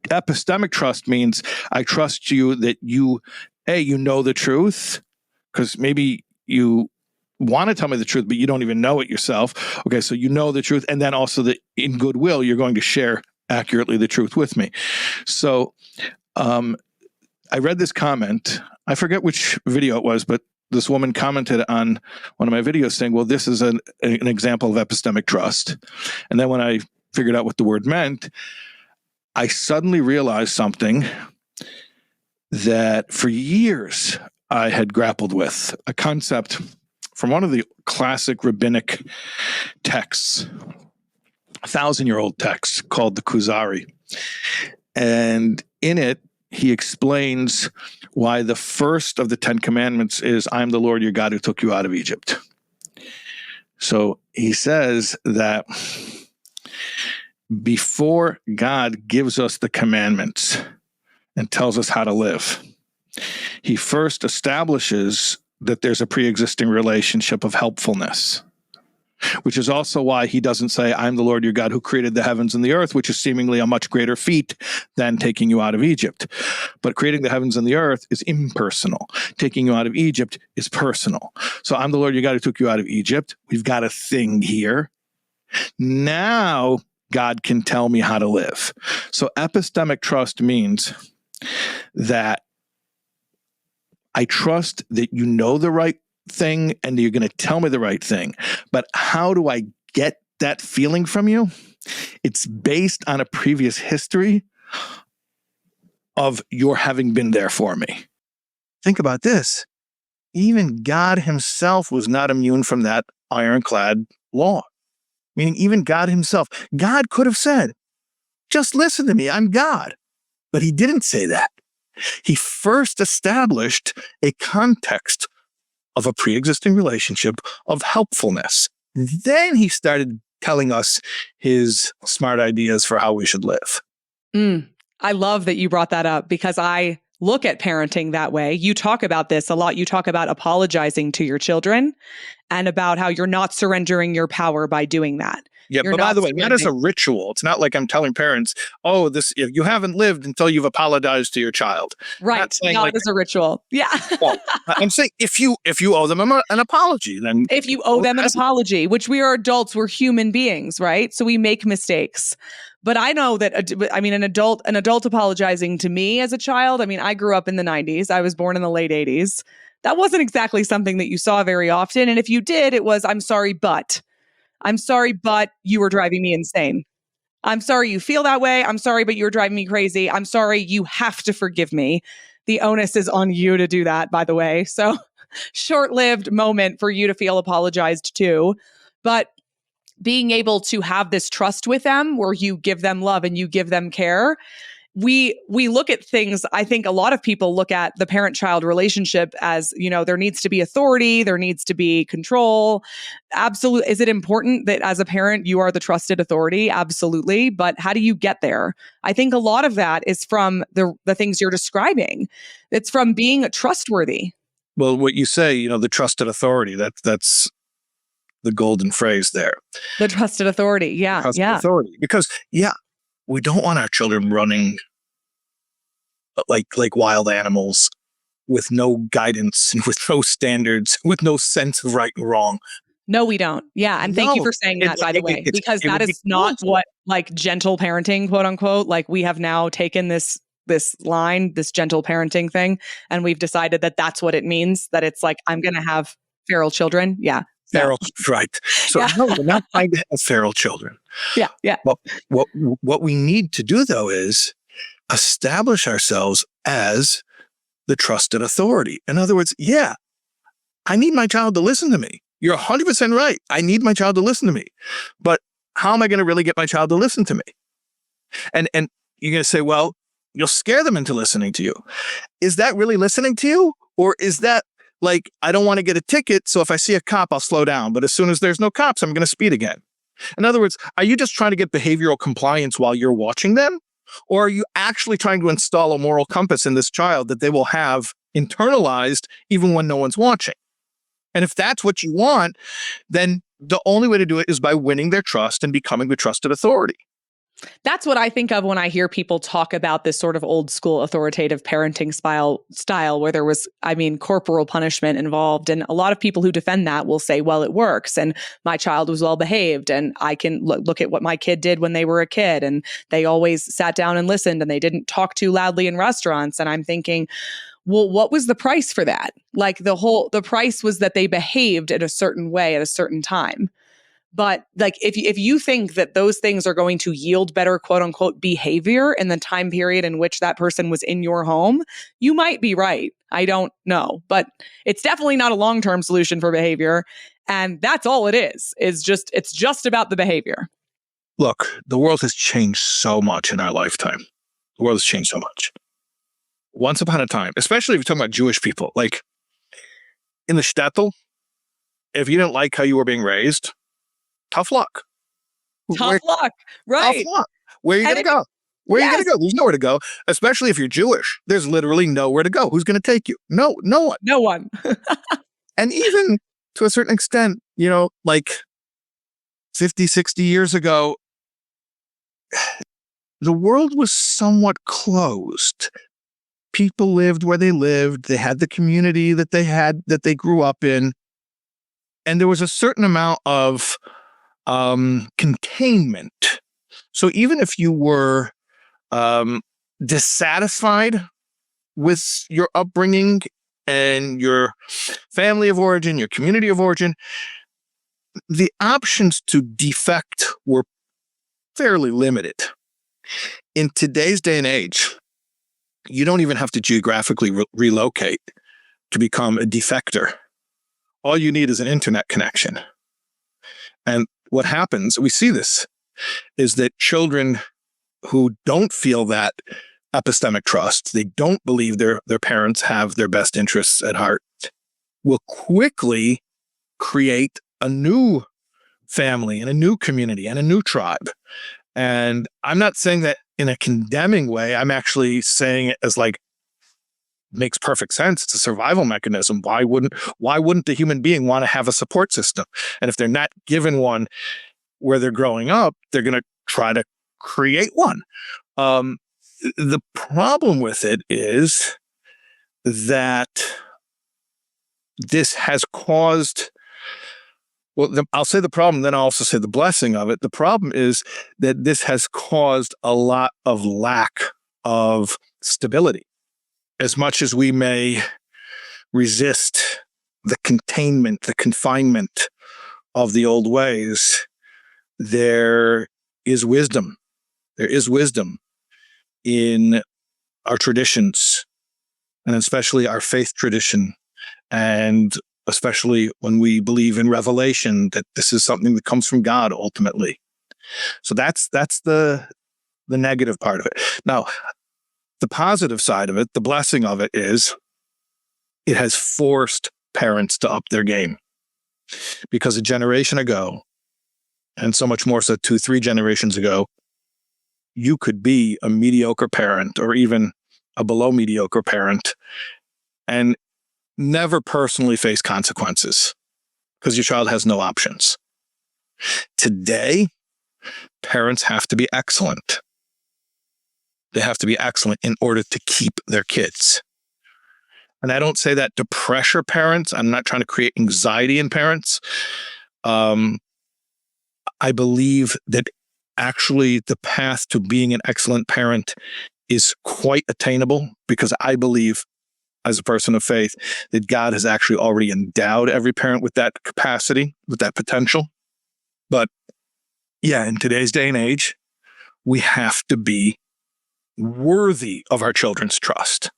epistemic trust means I trust you that you know the truth, because maybe you want to tell me the truth, but you don't even know it yourself. Okay, so you know the truth. And then also that in goodwill, you're going to share accurately the truth with me. So I read this comment. I forget which video it was, but this woman commented on one of my videos saying, well, this is an example of epistemic trust. And then when I figured out what the word meant, I suddenly realized something that for years I had grappled with, a concept from one of the classic rabbinic texts, 1,000-year-old text called the Kuzari. And in it, he explains why the first of the 10 commandments is, I am the Lord your God who took you out of Egypt. So he says that before God gives us the commandments and tells us how to live, he first establishes that there's a pre-existing relationship of helpfulness, which is also why he doesn't say, I'm the Lord your God who created the heavens and the earth, which is seemingly a much greater feat than taking you out of Egypt. But creating the heavens and the earth is impersonal. Taking you out of Egypt is personal. So I'm the Lord your God who took you out of Egypt. We've got a thing here. Now God can tell me how to live. So epistemic trust means that I trust that you know the right thing and you're going to tell me the right thing. But how do I get that feeling from you? It's based on a previous history of your having been there for me. Think about this. Even God himself was not immune from that ironclad law. Meaning even God himself. God could have said, just listen to me, I'm God. But he didn't say that. He first established a context of a pre-existing relationship of helpfulness. Then he started telling us his smart ideas for how we should live. I love that you brought that up because I look at parenting that way. You talk about this a lot. You talk about apologizing to your children and about how you're not surrendering your power by doing that. Yeah, You're but by not the way, that is a surrendering. ritual. It's not like I'm telling parents, "Oh, this if you haven't lived until you've apologized to your child." I'm not Right. saying Not like as a ritual. Yeah. well, I'm saying if you owe them an apology, then If you owe go them an ask them. apology, which we are adults, we're human beings, right? So we make mistakes. But I know that an adult apologizing to me as a child. I mean, I grew up in the 90s. I was born in the late 80s. That wasn't exactly something that you saw very often. And if you did, it was, I'm sorry, but you were driving me insane. I'm sorry you feel that way. I'm sorry, but you're driving me crazy. I'm sorry. You have to forgive me. The onus is on you to do that, by the way. So short-lived moment for you to feel apologized to. But being able to have this trust with them where you give them love and you give them care, we look at things. I think a lot of people look at the parent-child relationship as, there needs to be authority, there needs to be control. Absolutely. Is it important that as a parent you are the trusted authority? Absolutely. But how do you get there? I think a lot of that is from the things you're describing. It's from being trustworthy. Well, what you say, the trusted authority, that's the golden phrase there. The trusted authority. Yeah. Trusted Yeah. authority. Because we don't want our children running like wild animals with no guidance and with no standards, with no sense of right and wrong. No, we don't. Yeah. And thank you No, for saying that, by the way, because it that would be is not awful. what like gentle parenting, quote unquote, like we have now taken this line, this gentle parenting thing, and we've decided that that's what it means, that it's like, I'm going to have feral children. Yeah. No. Feral, right. So Yeah. no, we're not trying to have feral children. Yeah. Yeah. Well, what we need to do though is establish ourselves as the trusted authority. In other words, I need my child to listen to me. You're 100% right. I need my child to listen to me. But how am I going to really get my child to listen to me? And you're going to say, well, you'll scare them into listening to you. Is that really listening to you? Or is that like, I don't want to get a ticket, so if I see a cop, I'll slow down. But as soon as there's no cops, I'm going to speed again. In other words, are you just trying to get behavioral compliance while you're watching them? Or are you actually trying to install a moral compass in this child that they will have internalized even when no one's watching? And if that's what you want, then the only way to do it is by winning their trust and becoming the trusted authority. That's what I think of when I hear people talk about this sort of old school authoritative parenting style where there was, corporal punishment involved. And a lot of people who defend that will say, well, it works. And my child was well behaved. And I can look at what my kid did when they were a kid. And they always sat down and listened and they didn't talk too loudly in restaurants. And I'm thinking, well, what was the price for that? Like the price was that they behaved in a certain way at a certain time. But like, if you think that those things are going to yield better, quote unquote, behavior in the time period in which that person was in your home, you might be right. I don't know, but it's definitely not a long-term solution for behavior. And that's all it is it's just about the behavior. Look, the world has changed so much in our lifetime. The world has changed so much. Once upon a time, especially if you're talking about Jewish people, like in the shtetl, if you didn't like how you were being raised, tough luck. Tough luck. Right. Tough luck. Where are you going to go? Where are you going to go? There's nowhere to go, especially if you're Jewish. There's literally nowhere to go. Who's going to take you? No one. No one. And even to a certain extent, like 50, 60 years ago, the world was somewhat closed. People lived where they lived. They had the community that they grew up in. And there was a certain amount of containment. So even if you were dissatisfied with your upbringing and your family of origin, your community of origin, the options to defect were fairly limited. In today's day and age, you don't even have to geographically relocate to become a defector. All you need is an internet connection. And what happens, we see this, is that children who don't feel that epistemic trust, they don't believe their parents have their best interests at heart, will quickly create a new family and a new community and a new tribe. And I'm not saying that in a condemning way. I'm actually saying it as like, makes perfect sense. It's a survival mechanism. Why wouldn't the human being want to have a support system? And if they're not given one where they're growing up, they're going to try to create one. The problem with it is that this has caused, I'll say the problem, then I'll also say the blessing of it. The problem is that this has caused a lot of lack of stability. As much as we may resist the containment, the confinement of the old ways, there is wisdom. There is wisdom in our traditions, and especially our faith tradition, and especially when we believe in revelation, that this is something that comes from God ultimately. So that's the negative part of it. Now, the positive side of it, the blessing of it, is it has forced parents to up their game. Because a generation ago, and so much more so 2-3 generations ago, you could be a mediocre parent or even a below mediocre parent and never personally face consequences because your child has no options. Today, parents have to be excellent. They have to be excellent in order to keep their kids. And I don't say that to pressure parents. I'm not trying to create anxiety in parents. I believe that actually the path to being an excellent parent is quite attainable, because I believe, as a person of faith, that God has actually already endowed every parent with that capacity, with that potential. But yeah, in today's day and age, we have to be worthy of our children's trust.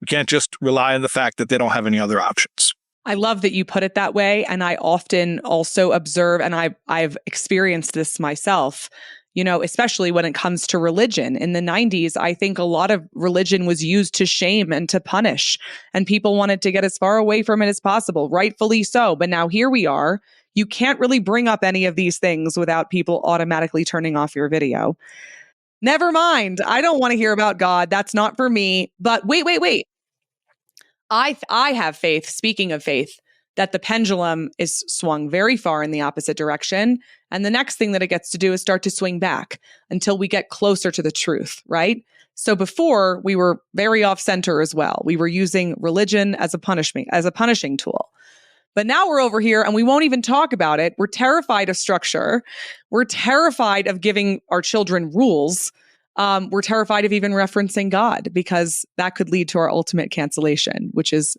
We can't just rely on the fact that they don't have any other options. I love that you put it that way. And I often also observe, and I've experienced this myself, especially when it comes to religion. In the 90s, I think a lot of religion was used to shame and to punish, and people wanted to get as far away from it as possible, rightfully so. But now here we are. You can't really bring up any of these things without people automatically turning off your video. Never mind. I don't want to hear about God. That's not for me. But wait. I have faith, speaking of faith, that the pendulum is swung very far in the opposite direction. And the next thing that it gets to do is start to swing back until we get closer to the truth, right? So before, we were very off center as well. We were using religion as a punishing tool. But now we're over here and we won't even talk about it. We're terrified of structure. We're terrified of giving our children rules. We're terrified of even referencing God, because that could lead to our ultimate cancellation, which is,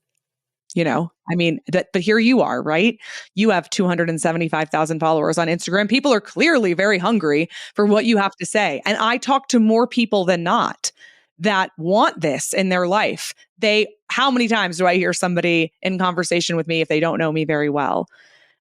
but here you are, right? You have 275,000 followers on Instagram. People are clearly very hungry for what you have to say. And I talk to more people than not that want this in their life. How many times do I hear somebody in conversation with me, if they don't know me very well,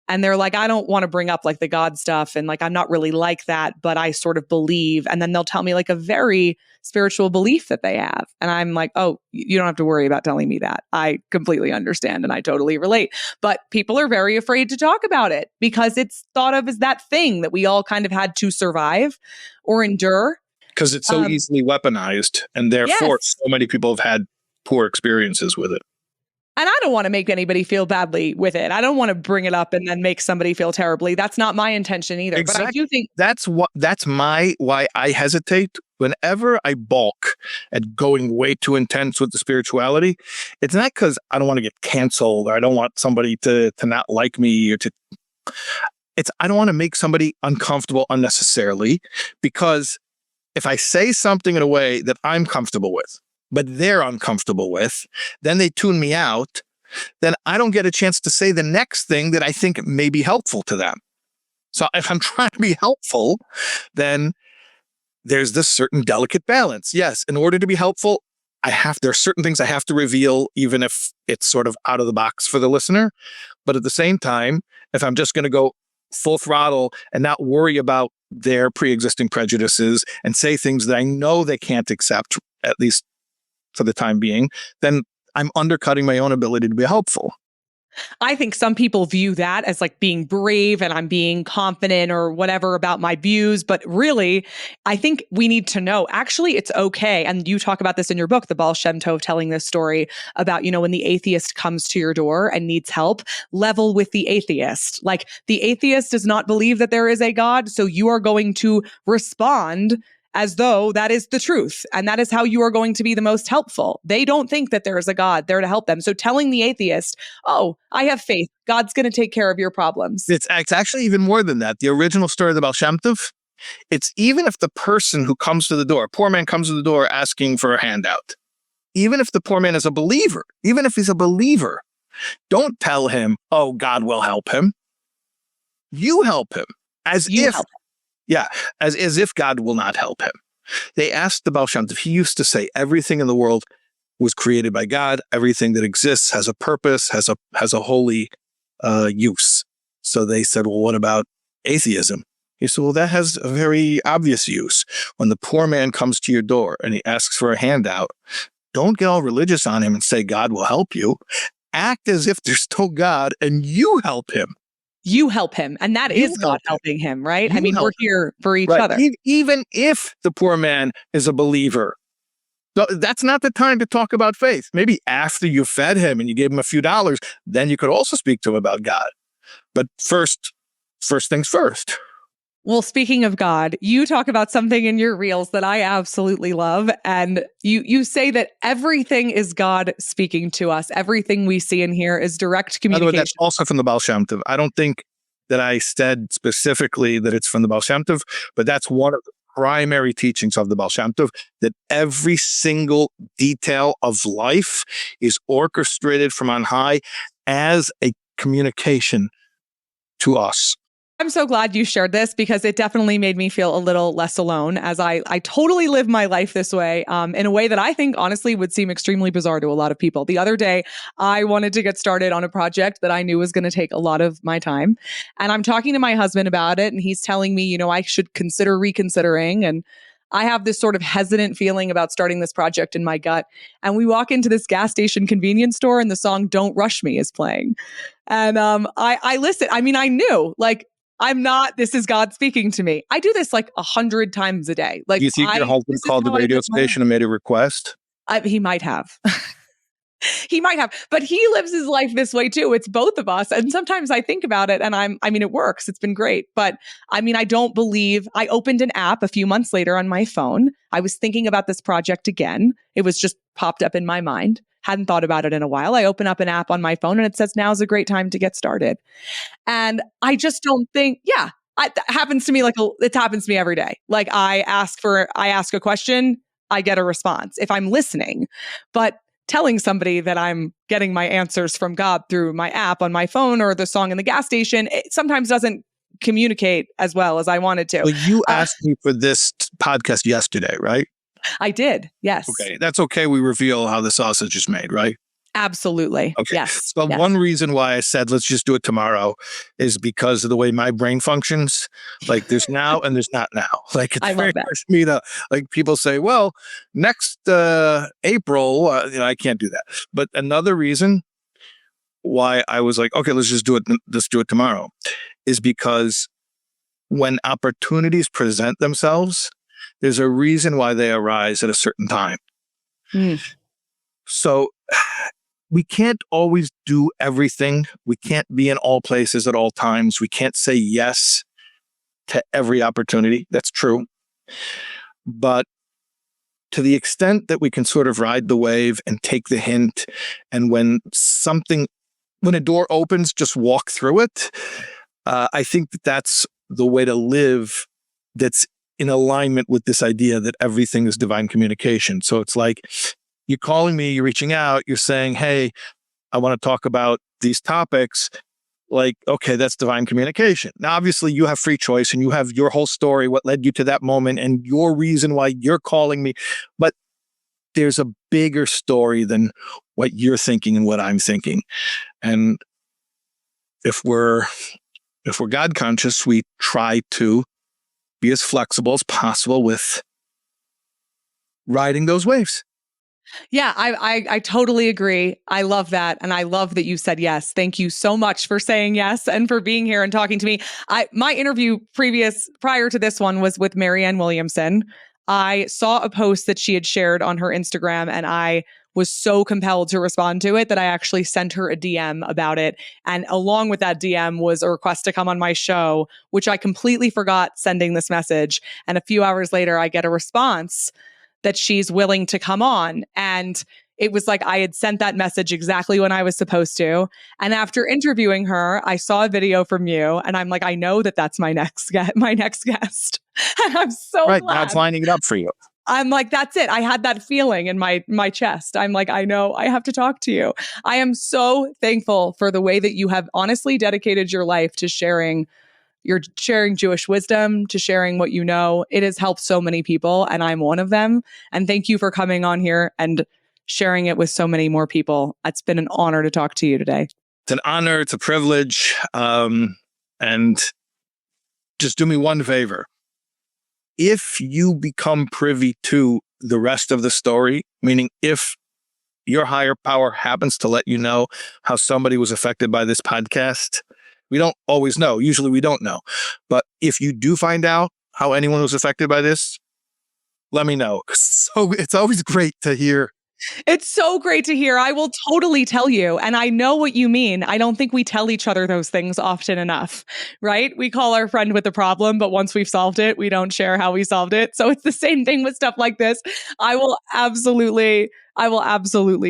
and they're like, I don't want to bring up like the God stuff, and like, I'm not really like that, but I sort of believe. And then they'll tell me like a very spiritual belief that they have. And I'm like, oh, you don't have to worry about telling me that. I completely understand and I totally relate. But people are very afraid to talk about it because it's thought of as that thing that we all kind of had to survive or endure. Because it's so easily weaponized, and therefore yes. so many people have had poor experiences with it. And I don't want to make anybody feel badly with it. I don't want to bring it up and then make somebody feel terribly. That's not my intention either. Exactly. But I do think that's why I hesitate whenever I balk at going way too intense with the spirituality. It's not because I don't want to get canceled, or I don't want somebody to not like me, or I don't want to make somebody uncomfortable unnecessarily, because if I say something in a way that I'm comfortable with, but they're uncomfortable with, then they tune me out, then I don't get a chance to say the next thing that I think may be helpful to them. So if I'm trying to be helpful, then there's this certain delicate balance. Yes, in order to be helpful, there are certain things I have to reveal, even if it's sort of out of the box for the listener. But at the same time, if I'm just going to go full throttle and not worry about their pre-existing prejudices and say things that I know they can't accept, at least for the time being, then I'm undercutting my own ability to be helpful. I think some people view that as like being brave and I'm being confident or whatever about my views. But really, I think we need to know actually it's okay. And you talk about this in your book, The Baal Shem Tov, telling this story about, when the atheist comes to your door and needs help, level with the atheist. Like the atheist does not believe that there is a God. So you are going to respond as though that is the truth. And that is how you are going to be the most helpful. They don't think that there is a God there to help them. So telling the atheist, oh, I have faith, God's going to take care of your problems. It's actually even more than that. The original story of the Baal Shem Tov, it's even if the person who comes to the door, a poor man comes to the door asking for a handout, even if the poor man is a believer, even if he's a believer, don't tell him, oh, God will help him. You help him. As if God will not help him. They asked the Baal Shem Tov, he used to say, everything in the world was created by God. Everything that exists has a purpose, has a holy use. So they said, well, what about atheism? He said, well, that has a very obvious use. When the poor man comes to your door and he asks for a handout, don't get all religious on him and say, God will help you. Act as if there's still God and you help him. You help him. And that is God helping him, right? You I mean, we're here for each other. Even if the poor man is a believer, that's not the time to talk about faith. Maybe after you fed him and you gave him a few dollars, then you could also speak to him about God. But first things first. Well, speaking of God, you talk about something in your reels that I absolutely love. And you say that everything is God speaking to us. Everything we see and hear is direct communication. By the way, that's also from the Baal Shem Tov. I don't think that I said specifically that it's from the Baal Shem Tov, but that's one of the primary teachings of the Baal Shem Tov, that every single detail of life is orchestrated from on high as a communication to us. I'm so glad you shared this because it definitely made me feel a little less alone as I totally live my life this way in a way that I think honestly would seem extremely bizarre to a lot of people. The other day, I wanted to get started on a project that I knew was going to take a lot of my time. And I'm talking to my husband about it and he's telling me, I should consider reconsidering. And I have this sort of hesitant feeling about starting this project in my gut. And we walk into this gas station convenience store and the song Don't Rush Me is playing. And I listen. I mean, I knew this is God speaking to me. I do this like 100 times a day. Like, do you think your husband called the radio station and made a request? He might have. He might have, but he lives his life this way too. It's both of us. And sometimes I think about it and it works. It's been great. But I opened an app a few months later on my phone. I was thinking about this project again. It was just popped up in my mind. Hadn't thought about it in a while. I open up an app on my phone and it says, now's a great time to get started. And I just don't think, it happens to me it happens to me every day. Like I ask a question, I get a response if I'm listening. But telling somebody that I'm getting my answers from God through my app on my phone or the song in the gas station, it sometimes doesn't communicate as well as I wanted to. Well, you asked me for this podcast yesterday, right? I did. Yes. Okay. That's okay. We reveal how the sausage is made, right? Absolutely. Okay. Yes. So yes. One reason why I said, let's just do it tomorrow is because of the way my brain functions. Like there's now and there's not now. Like it's very hard for me to, like people say, well, next April, I can't do that. But another reason why I was like, okay, let's do it tomorrow is because when opportunities present themselves, there's a reason why they arise at a certain time. So we can't always do everything. We can't be in all places at all times. We can't say yes to every opportunity. That's true. But to the extent that we can sort of ride the wave and take the hint, and when a door opens, just walk through it, I think that's the way to live that's in alignment with this idea that everything is divine communication. So it's like, you're calling me, you're reaching out, you're saying, hey, I want to talk about these topics. Like, okay, that's divine communication. Now, obviously, you have free choice and you have your whole story, what led you to that moment and your reason why you're calling me. But there's a bigger story than what you're thinking and what I'm thinking. And if we're God conscious, we try to be as flexible as possible with riding those waves. Yeah, I totally agree. I love that. And I love that you said yes. Thank you so much for saying yes and for being here and talking to me. My interview prior to this one was with Marianne Williamson. I saw a post that she had shared on her Instagram, and I was so compelled to respond to it that I actually sent her a DM about it. And along with that DM was a request to come on my show, which I completely forgot sending this message. And a few hours later, I get a response that she's willing to come on. And it was like I had sent that message exactly when I was supposed to. And after interviewing her, I saw a video from you, and I'm like, I know that that's my next guest. And I'm so Right. glad. God's lining it up for you. I'm like, that's it. I had that feeling in my chest. I'm like, I know I have to talk to you. I am so thankful for the way that you have honestly dedicated your life to sharing. You're sharing Jewish wisdom, to sharing what you know. It has helped so many people, and I'm one of them. And thank you for coming on here and sharing it with so many more people. It's been an honor to talk to you today. It's an honor. It's a privilege. And just do me one favor. If you become privy to the rest of the story, meaning if your higher power happens to let you know how somebody was affected by this podcast, we don't always know. Usually we don't know. But if you do find out how anyone was affected by this, let me know. So it's always great to hear. It's so great to hear. I will totally tell you. And I know what you mean. I don't think we tell each other those things often enough, right? We call our friend with a problem, but once we've solved it, we don't share how we solved it. So it's the same thing with stuff like this. I will absolutely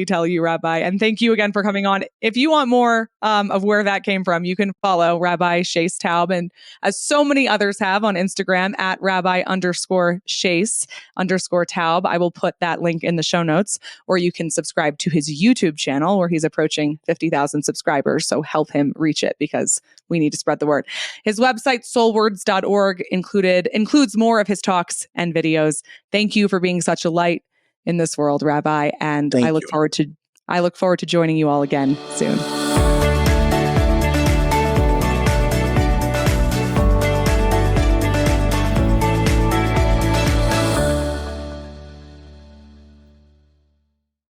tell you, Rabbi. And thank you again for coming on. If you want more of where that came from, you can follow Rabbi Shais Taub, and as so many others have on Instagram at Rabbi_Shais_Taub. I will put that link in the show notes, or you can subscribe to his YouTube channel where he's approaching 50,000 subscribers. So help him reach it because we need to spread the word. His website, soulwords.org, includes more of his talks and videos. Thank you for being such a light in this world, Rabbi, and I look forward to joining you all again soon.